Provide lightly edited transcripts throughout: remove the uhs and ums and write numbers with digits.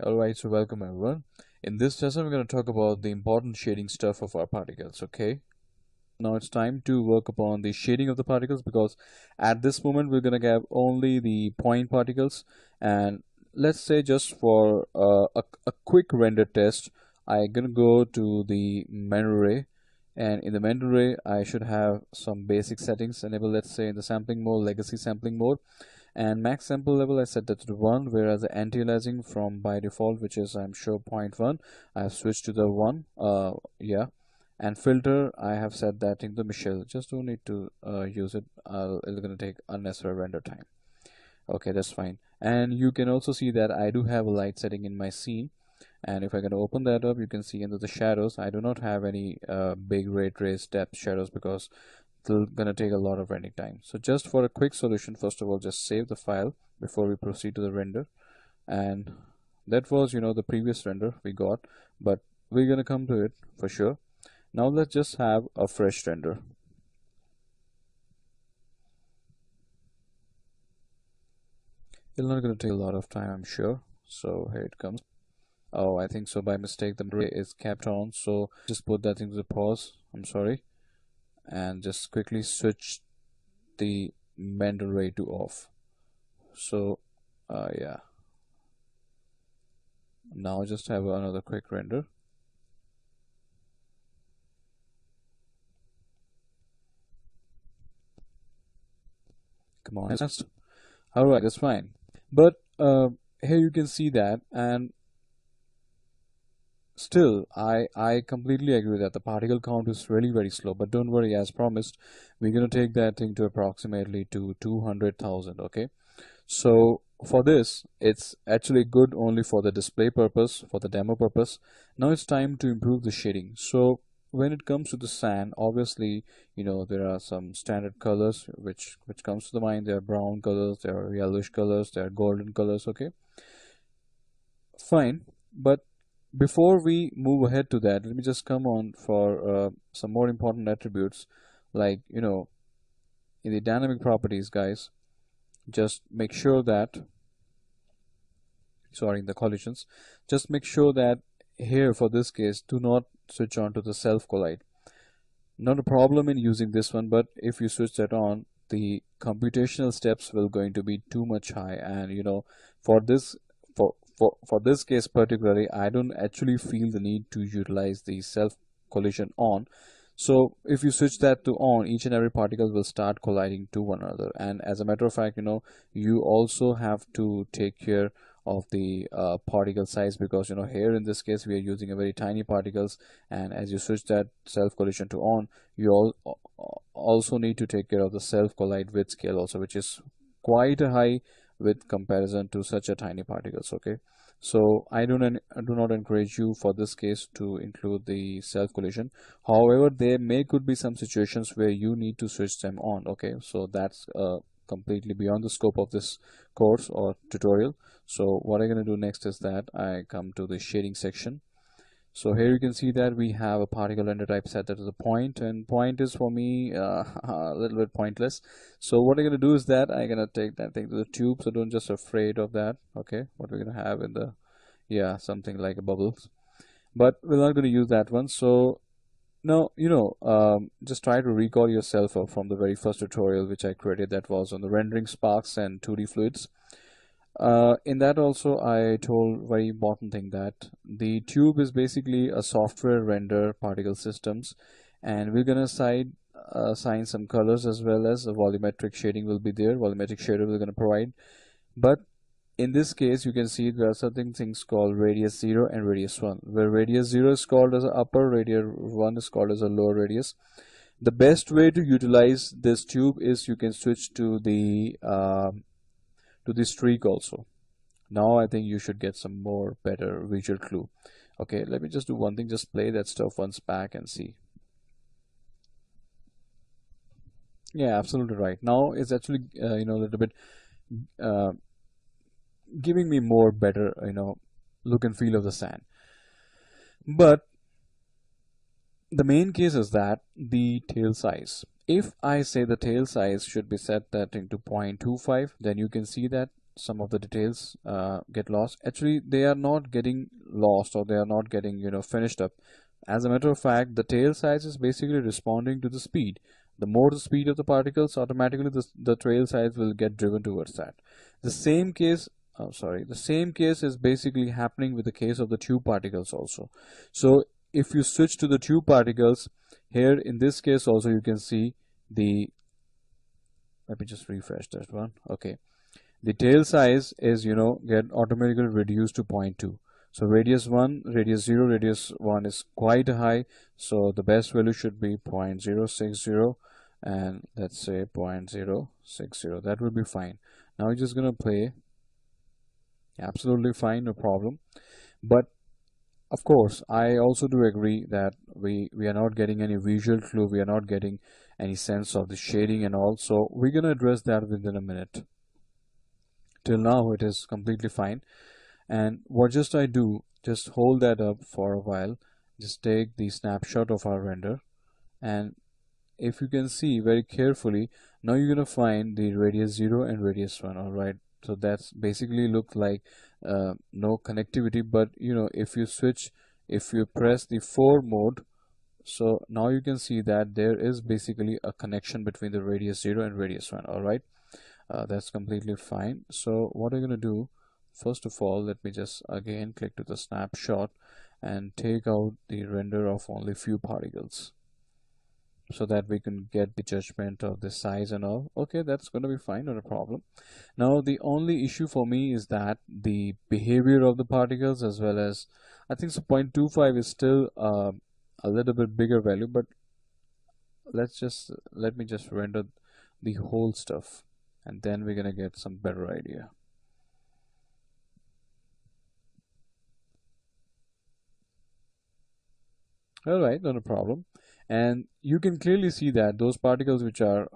Alright, so welcome everyone. In this session, we're going to talk about the important shading stuff of our particles, okay? Now it's time to work upon the shading of the particles because at this moment we're going to have only the point particles, and let's say just for a quick render test, I'm going to go to the Mendeley, and in the Mendeley I should have some basic settings enabled. Let's say in the sampling mode, legacy sampling mode, and max sample level I set that to 1, whereas the anti-aliasing from by default, which is I'm sure 0.1, I have switched to the 1. Yeah, and filter I have set that in the Michelle. Just don't need to use it. It's gonna take unnecessary render time. Okay, that's fine. And you can also see that I do have a light setting in my scene, and if I can open that up, you can see under the shadows I do not have any big ray trace depth shadows because it's gonna take a lot of rendering time. So just for a quick solution, first of all, just save the file before we proceed to the render. And that was, the previous render we got, but we're gonna come to it for sure. Now let's just have a fresh render. It's not gonna take a lot of time, I'm sure. So here it comes. Oh, I think so by mistake the ray is kept on, so just put that into the pause. I'm sorry. And just quickly switch the Mendeley to off. So yeah, now just have another quick render. Come on, just all right, that's fine. But here you can see that, and still I completely agree that the particle count is really very slow. But don't worry, as promised, we're gonna take that thing to approximately to 200,000. Okay, so for this it's actually good only for the display purpose, for the demo purpose. Now it's time to improve the shading. So when it comes to the sand, obviously, there are some standard colors which comes to the mind. There are brown colors, there are yellowish colors, there are golden colors. Okay, fine. But before we move ahead to that, let me just come on for some more important attributes, like, in the dynamic properties, guys. Just make sure that, sorry, in the collisions, just make sure that here for this case, do not switch on to the self collide. Not a problem in using this one, but if you switch that on, the computational steps will going to be too much high, and for this for this case particularly, I don't actually feel the need to utilize the self collision on. So if you switch that to on, each and every particle will start colliding to one another. And as a matter of fact, you also have to take care of the particle size, because here in this case we are using a very tiny particles, and as you switch that self collision to on, you also need to take care of the self collide width scale also, which is quite a high with comparison to such a tiny particles. Okay, so I do not encourage you for this case to include the self collision. However, there could be some situations where you need to switch them on. Okay, so that's completely beyond the scope of this course or tutorial. So what I'm going to do next is that I come to the shading section. So here you can see that we have a particle render type set that is a point, and point is for me a little bit pointless. So what I'm gonna do is that I'm gonna take that thing to the tube. So don't just afraid of that. Okay, what we're gonna have in the, yeah, something like a bubbles, but we're not gonna use that one. So now, just try to recall yourself from the very first tutorial which I created, that was on the rendering sparks and 2D fluids. In that also I told very important thing that the tube is basically a software render particle systems, and we're gonna assign some colors as well as a volumetric shading will be there. Volumetric shader we're gonna provide, but in this case you can see there are certain things called radius 0 and radius 1, where radius 0 is called as a upper, radius 1 is called as a lower radius. The best way to utilize this tube is you can switch to the streak also. Now I think you should get some more better visual clue. Okay, let me just do one thing, just play that stuff once back and see. Yeah, absolutely right. Now it's actually a little bit uh, giving me more better look and feel of the sand. But the main case is that the tail size. If I say the tail size should be set that into 0.25, then you can see that some of the details get lost. Actually, they are not getting lost, or they are not getting, finished up. As a matter of fact, the tail size is basically responding to the speed. The more the speed of the particles, automatically the tail size will get driven towards that. The same case, the same case is basically happening with the case of the tube particles also. So if you switch to the tube particles, here in this case also you can see the, let me just refresh that one. Okay, the tail size is, get automatically reduced to zero point 0.2. So radius 1, radius 0, radius 1 is quite high, so the best value should be 0.060, and let's say 0.060. That will be fine. Now we're just gonna play. Absolutely fine, no problem. But of course, I also do agree that we are not getting any visual clue, we are not getting any sense of the shading and all, so we're gonna address that within a minute. Till now it is completely fine. And what just I do, just hold that up for a while, just take the snapshot of our render, and if you can see very carefully, now you're gonna find the radius 0 and radius 1. All right, so that's basically look like no connectivity, but if you switch, if you press the 4 mode, so now you can see that there is basically a connection between the radius 0 and radius 1. All right, that's completely fine. So what I'm gonna do, first of all, let me just again click to the snapshot and take out the render of only few particles, so that we can get the judgment of the size and all. Okay, that's going to be fine, not a problem. Now the only issue for me is that the behavior of the particles, as well as, I think so 0.25 is still a little bit bigger value, but let me just render the whole stuff, and then we're gonna get some better idea. All right, not a problem. And you can clearly see that those particles which are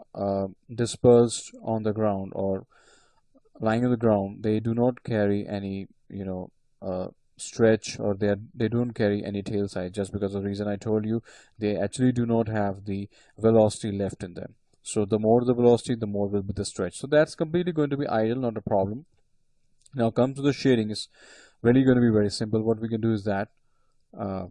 dispersed on the ground or lying on the ground, they do not carry any, stretch, or they don't carry any tail size, just because of the reason I told you. They actually do not have the velocity left in them. So the more the velocity, the more will be the stretch. So that's completely going to be ideal, not a problem. Now come to the shading. Is really going to be very simple. What we can do is that uh,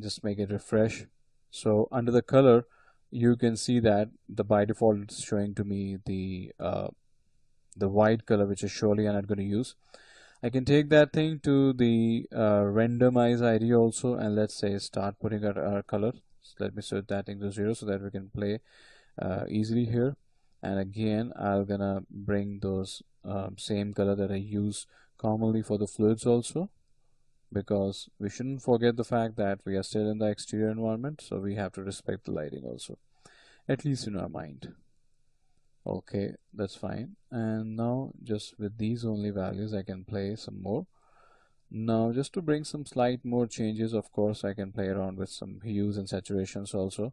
just make it refresh. So under the color, you can see that the by default it's showing to me the white color, which is surely I'm not going to use. I can take that thing to the randomize ID also, and let's say start putting our color. So let me set that thing to 0 so that we can play easily here. And again, I'm gonna bring those same color that I use commonly for the fluids also, because we shouldn't forget the fact that we are still in the exterior environment, so we have to respect the lighting also, at least in our mind. Okay, that's fine. And now just with these only values I can play some more. Now just to bring some slight more changes, of course I can play around with some hues and saturations also.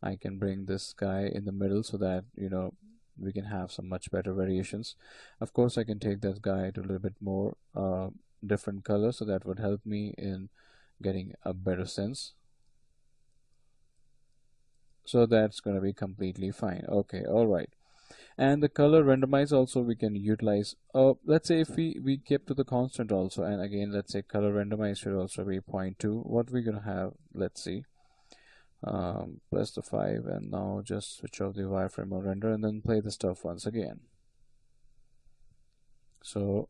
I can bring this guy in the middle so that we can have some much better variations. Of course I can take that guy to a little bit more different color, so that would help me in getting a better sense. So that's going to be completely fine. Okay, all right. And the color randomize also we can utilize. Let's say if we kept to the constant also, and again let's say color randomize should also be 0.2. What we're gonna have, let's see, press the 5, and now just switch off the wireframe or render, and then play the stuff once again. So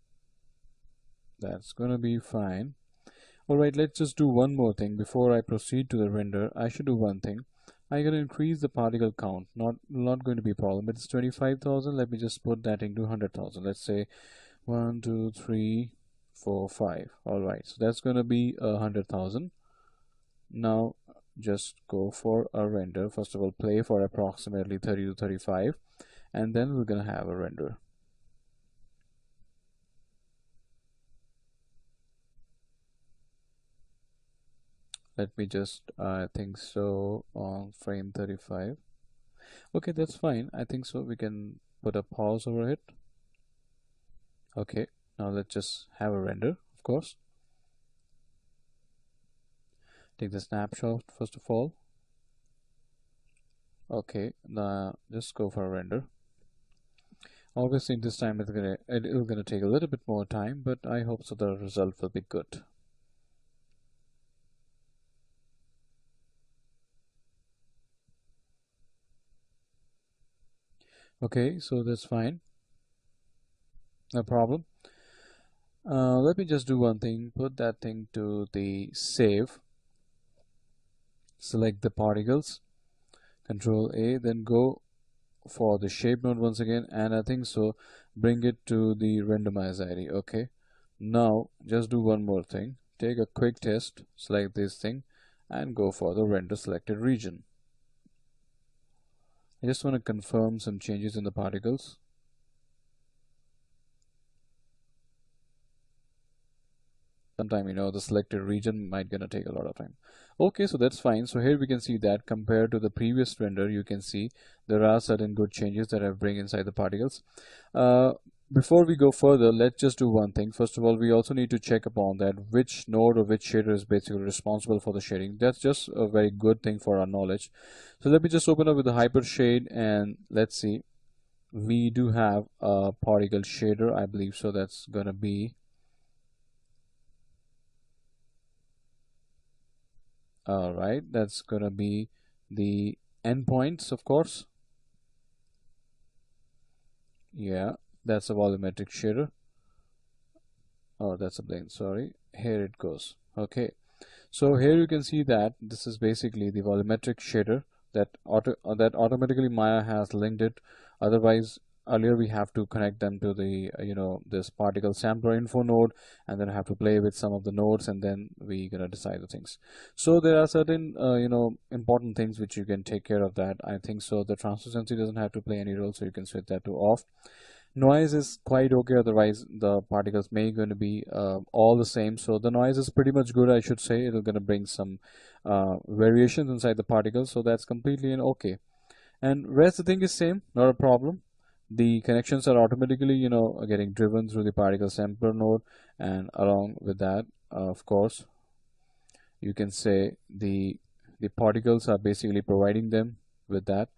that's gonna be fine. Alright, let's just do one more thing before I proceed to the render. I should do one thing. I'm going to increase the particle count. Not going to be a problem. It's 25,000. Let me just put that into 100,000. Let's say 1, 2, 3, 4, 5. All right. So that's going to be 100,000. Now just go for a render. First of all, play for approximately 30 to 35, and then we're going to have a render. Let me just, I think so, on frame 35. Okay, that's fine. I think so. We can put a pause over it. Okay, now let's just have a render, of course. Take the snapshot first of all. Okay, now just go for a render. Obviously this time it's gonna take a little bit more time, but I hope so the result will be good. Okay, so that's fine, no problem. Let me just do one thing, put that thing to the save, select the particles, Control A, then go for the shape node once again, and I think so bring it to the randomize ID. Okay, now just do one more thing, take a quick test, select this thing and go for the render selected region. I just want to confirm some changes in the particles. Sometime, the selected region might gonna take a lot of time. Okay, so that's fine. So here we can see that compared to the previous render, you can see there are certain good changes that I bring inside the particles. Before we go further, let's just do one thing. First of all, we also need to check upon that which node or which shader is basically responsible for the shading. That's just a very good thing for our knowledge. So let me just open up with the hyper shade and let's see. We do have a particle shader, I believe, so that's gonna be all right. That's gonna be the endpoints, of course. Yeah, that's a volumetric shader. Oh, that's a plane, sorry. Here it goes. Okay, so here you can see that this is basically the volumetric shader that automatically Maya has linked it. Otherwise, earlier we have to connect them to the this particle sampler info node, and then have to play with some of the nodes, and then we gonna decide the things. So there are certain important things which you can take care of that. I think so the translucency doesn't have to play any role, so you can switch that to off. Noise is quite okay, otherwise the particles may going to be all the same. So the noise is pretty much good, I should say. It'll going to bring some variations inside the particles, so that's completely an okay. And rest the thing is same, not a problem. The connections are automatically getting driven through the particle sampler node, and along with that, of course, you can say the particles are basically providing them with that.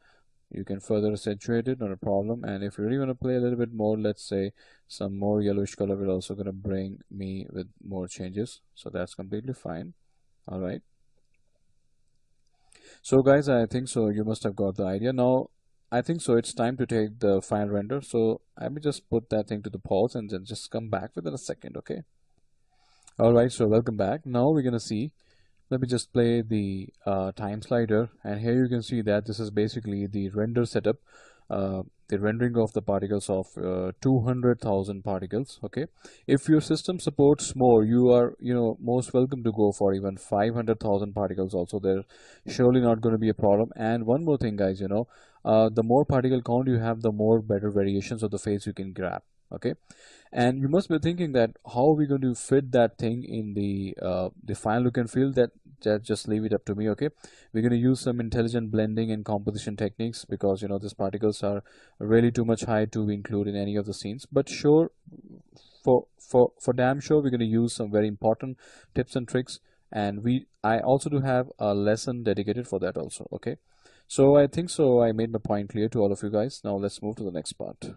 You can further accentuate it, not a problem. And if you really want to play a little bit more, let's say some more yellowish color will also going to bring me with more changes, so that's completely fine. All right, so guys, I think so you must have got the idea now. I think so it's time to take the final render, so let me just put that thing to the pause and then just come back within a second. Okay, all right, so welcome back. Now we're gonna see, let me just play the time slider, and here you can see that this is basically the render setup, the rendering of the particles of 200,000 particles. Okay, if your system supports more, you are most welcome to go for even 500,000 particles also. They're surely not going to be a problem. And one more thing, guys, the more particle count you have, the more better variations of the face you can grab. Okay, and you must be thinking that how are we going to fit that thing in the final look and feel. That just leave it up to me. Okay, we're going to use some intelligent blending and composition techniques, because these particles are really too much high to include in any of the scenes. But sure, for damn sure, we're going to use some very important tips and tricks, and I also do have a lesson dedicated for that also. Okay, so I think so I made my point clear to all of you guys. Now let's move to the next part.